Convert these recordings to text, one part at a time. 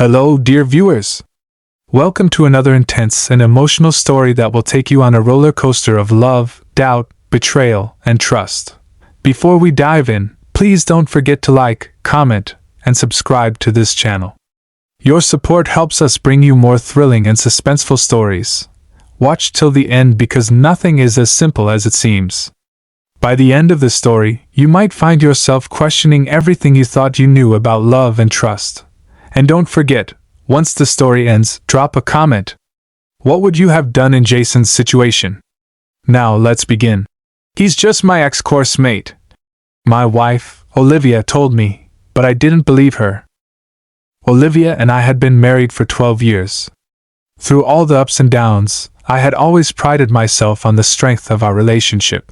Hello, dear viewers. Welcome to another intense and emotional story that will take you on a roller coaster of love, doubt, betrayal, and trust. Before we dive in, please don't forget to like, comment, and subscribe to this channel. Your support helps us bring you more thrilling and suspenseful stories. Watch till the end because nothing is as simple as it seems. By the end of the story, you might find yourself questioning everything you thought you knew about love and trust. And don't forget, once the story ends, drop a comment. What would you have done in Jason's situation? Now let's begin. He's just my ex-course mate. My wife, Olivia, told me, but I didn't believe her. Olivia and I had been married for 12 years. Through all the ups and downs, I had always prided myself on the strength of our relationship.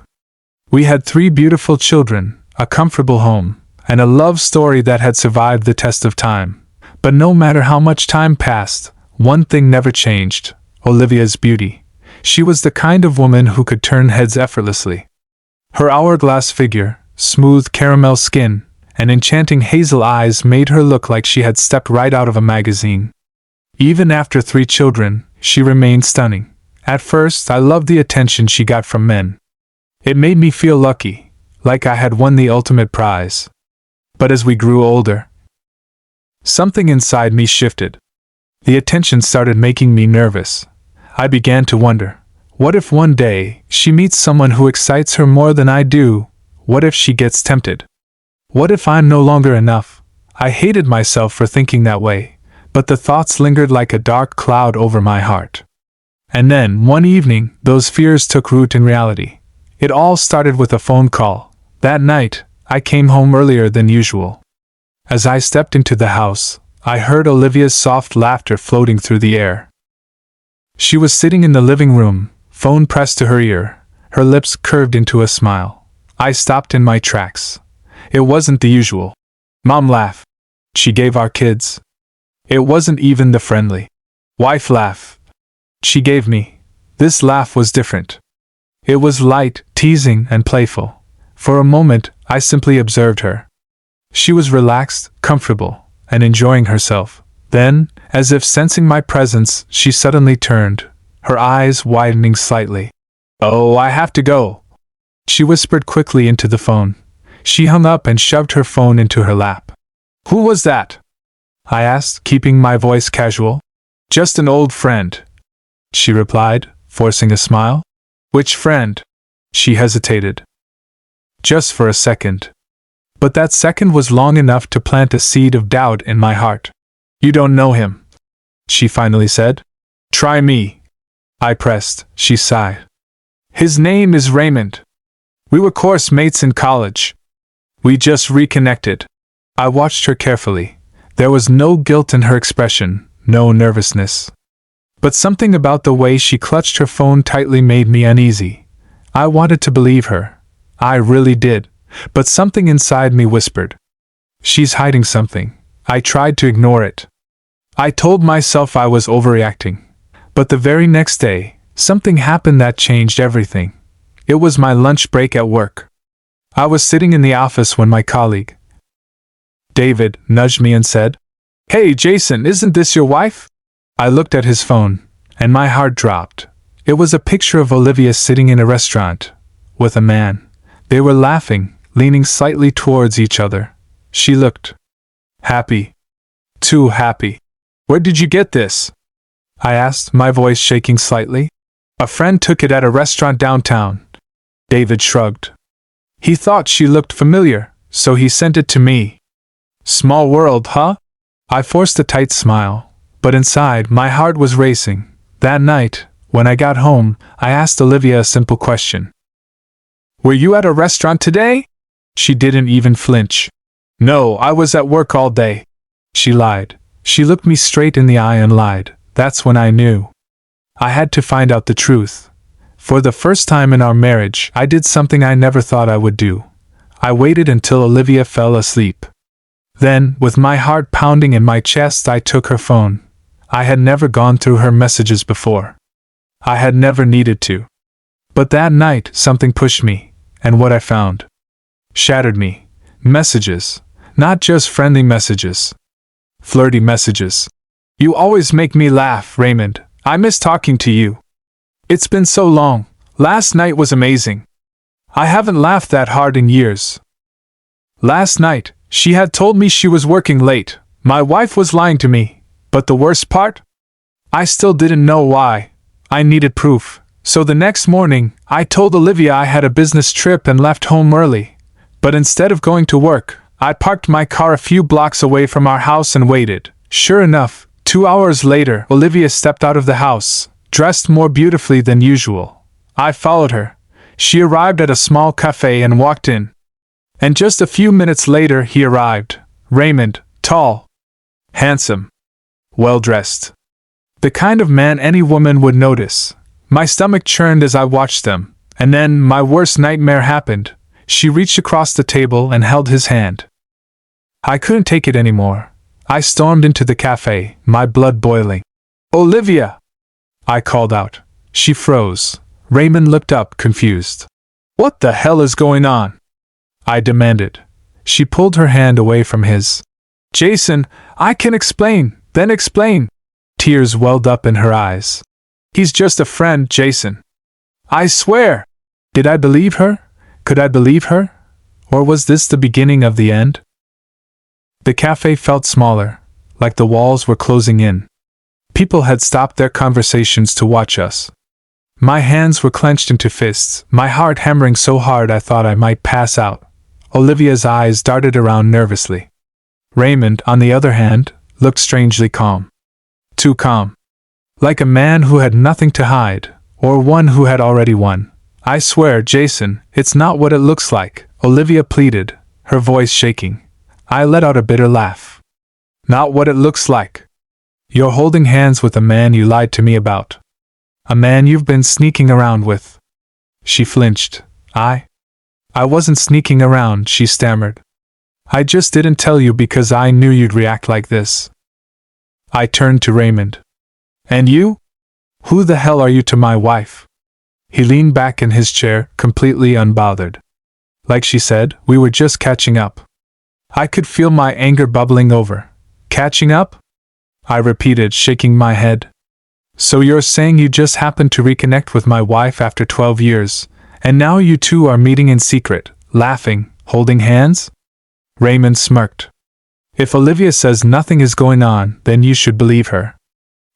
We had 3 beautiful children, a comfortable home, and a love story that had survived the test of time. But no matter how much time passed, one thing never changed: Olivia's beauty. She was the kind of woman who could turn heads effortlessly. Her hourglass figure, smooth caramel skin, and enchanting hazel eyes made her look like she had stepped right out of a magazine. Even after 3 children, she remained stunning. At first, I loved the attention she got from men. It made me feel lucky, like I had won the ultimate prize. But as we grew older, something inside me shifted. The attention started making me nervous. I began to wonder, what if one day she meets someone who excites her more than I do? What if she gets tempted? What if I'm no longer enough? I hated myself for thinking that way, but the thoughts lingered like a dark cloud over my heart. And then, one evening, those fears took root in reality. It all started with a phone call. That night, I came home earlier than usual. As I stepped into the house, I heard Olivia's soft laughter floating through the air. She was sitting in the living room, phone pressed to her ear, her lips curved into a smile. I stopped in my tracks. It wasn't the usual mom laugh she gave our kids. It wasn't even the friendly wife laugh she gave me. This laugh was different. It was light, teasing, and playful. For a moment, I simply observed her. She was relaxed, comfortable, and enjoying herself. Then, as if sensing my presence, she suddenly turned, her eyes widening slightly. "Oh, I have to go," she whispered quickly into the phone. She hung up and shoved her phone into her lap. "Who was that?" I asked, keeping my voice casual. "Just an old friend," she replied, forcing a smile. "Which friend?" She hesitated. Just for a second. But that second was long enough to plant a seed of doubt in my heart. "You don't know him," she finally said. "Try me," I pressed. She sighed. "His name is Raymond. We were course mates in college. We just reconnected." I watched her carefully. There was no guilt in her expression, no nervousness. But something about the way she clutched her phone tightly made me uneasy. I wanted to believe her. I really did. But something inside me whispered, "She's hiding something." I tried to ignore it. I told myself I was overreacting. But the very next day, something happened that changed everything. It was my lunch break at work. I was sitting in the office when my colleague, David, nudged me and said, "Hey Jason, isn't this your wife?" I looked at his phone, and my heart dropped. It was a picture of Olivia sitting in a restaurant, with a man. They were laughing, leaning slightly towards each other. She looked happy. Too happy. "Where did you get this?" I asked, my voice shaking slightly. "A friend took it at a restaurant downtown." David shrugged. "He thought she looked familiar, so he sent it to me." Small world, huh? I forced a tight smile, but inside my heart was racing. That night, when I got home, I asked Olivia a simple question. "Were you at a restaurant today?" She didn't even flinch. "No, I was at work all day." She lied. She looked me straight in the eye and lied. That's when I knew. I had to find out the truth. For the first time in our marriage, I did something I never thought I would do. I waited until Olivia fell asleep. Then, with my heart pounding in my chest, I took her phone. I had never gone through her messages before. I had never needed to. But that night, something pushed me, and what I found shattered me. Messages. Not just friendly messages. Flirty messages. You always make me laugh, Raymond. I miss talking to you. It's been so long. Last night was amazing. I haven't laughed that hard in years. Last night, she had told me she was working late. My wife was lying to me. But the worst part? I still didn't know why. I needed proof. So the next morning, I told Olivia I had a business trip and left home early. But instead of going to work, I parked my car a few blocks away from our house and waited. Sure enough, 2 hours later, Olivia stepped out of the house, dressed more beautifully than usual. I followed her. She arrived at a small cafe and walked in. And just a few minutes later he arrived. Raymond, tall, handsome, well-dressed. The kind of man any woman would notice. My stomach churned as I watched them, and then my worst nightmare happened. She reached across the table and held his hand. I couldn't take it anymore. I stormed into the cafe, my blood boiling. Olivia! I called out. She froze. Raymond looked up, confused. What the hell is going on? I demanded. She pulled her hand away from his. Jason, I can explain, then explain. Tears welled up in her eyes. He's just a friend, Jason. I swear. Did I believe her? Could I believe her? Or was this the beginning of the end? The cafe felt smaller, like the walls were closing in. People had stopped their conversations to watch us. My hands were clenched into fists, my heart hammering so hard I thought I might pass out. Olivia's eyes darted around nervously. Raymond, on the other hand, looked strangely calm. Too calm. Like a man who had nothing to hide, or one who had already won. I swear, Jason, it's not what it looks like, Olivia pleaded, her voice shaking. I let out a bitter laugh. Not what it looks like. You're holding hands with a man you lied to me about. A man you've been sneaking around with. She flinched. I wasn't sneaking around, she stammered. I just didn't tell you because I knew you'd react like this. I turned to Raymond. And you? Who the hell are you to my wife? He leaned back in his chair, completely unbothered. Like she said, we were just catching up. I could feel my anger bubbling over. Catching up? I repeated, shaking my head. So you're saying you just happened to reconnect with my wife after 12 years, and now you two are meeting in secret, laughing, holding hands? Raymond smirked. If Olivia says nothing is going on, then you should believe her.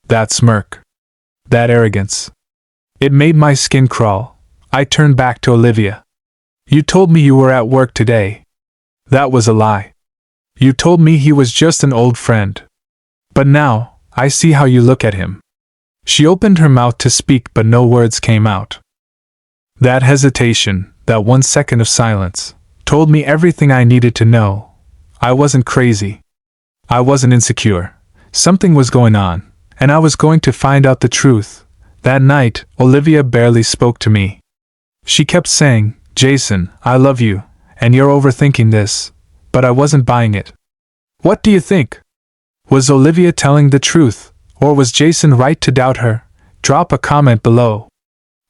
That smirk. That arrogance. It made my skin crawl. I turned back to Olivia. You told me you were at work today. That was a lie. You told me he was just an old friend. But now, I see how you look at him. She opened her mouth to speak, but no words came out. That hesitation, that 1 second of silence, told me everything I needed to know. I wasn't crazy. I wasn't insecure. Something was going on, and I was going to find out the truth. That night, Olivia barely spoke to me. She kept saying, Jason, I love you, and you're overthinking this, but I wasn't buying it. What do you think? Was Olivia telling the truth, or was Jason right to doubt her? Drop a comment below.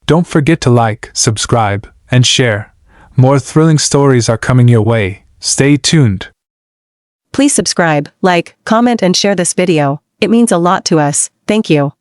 Don't forget to like, subscribe, and share. More thrilling stories are coming your way. Stay tuned. Please subscribe, like, comment and share this video. It means a lot to us. Thank you.